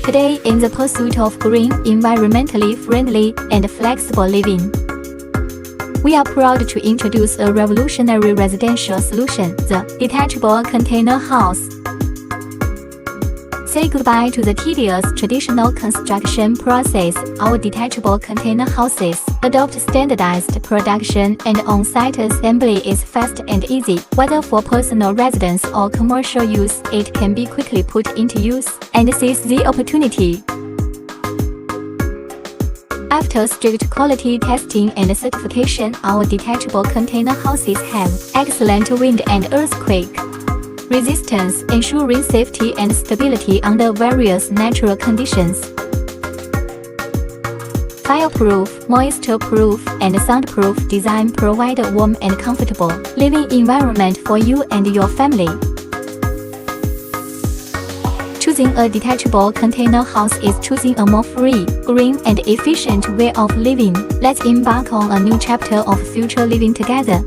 Today, in the pursuit of green, environmentally friendly, and flexible living, we are proud to introduce a revolutionary residential solution, the detachable container house. Say goodbye to the tedious traditional construction process. Our detachable container houses adopt standardized production, and on-site assembly is fast and easy. Whether for personal residence or commercial use, it can be quickly put into use and seize the opportunity. After strict quality testing and certification, our detachable container houses have excellent wind and earthquake resistance, ensuring safety and stability under various natural conditions. Fireproof, moisture-proof, and soundproof design provide a warm and comfortable living environment for you and your family. Choosing a detachable container house is choosing a more free, green, and efficient way of living. Let's embark on a new chapter of future living together.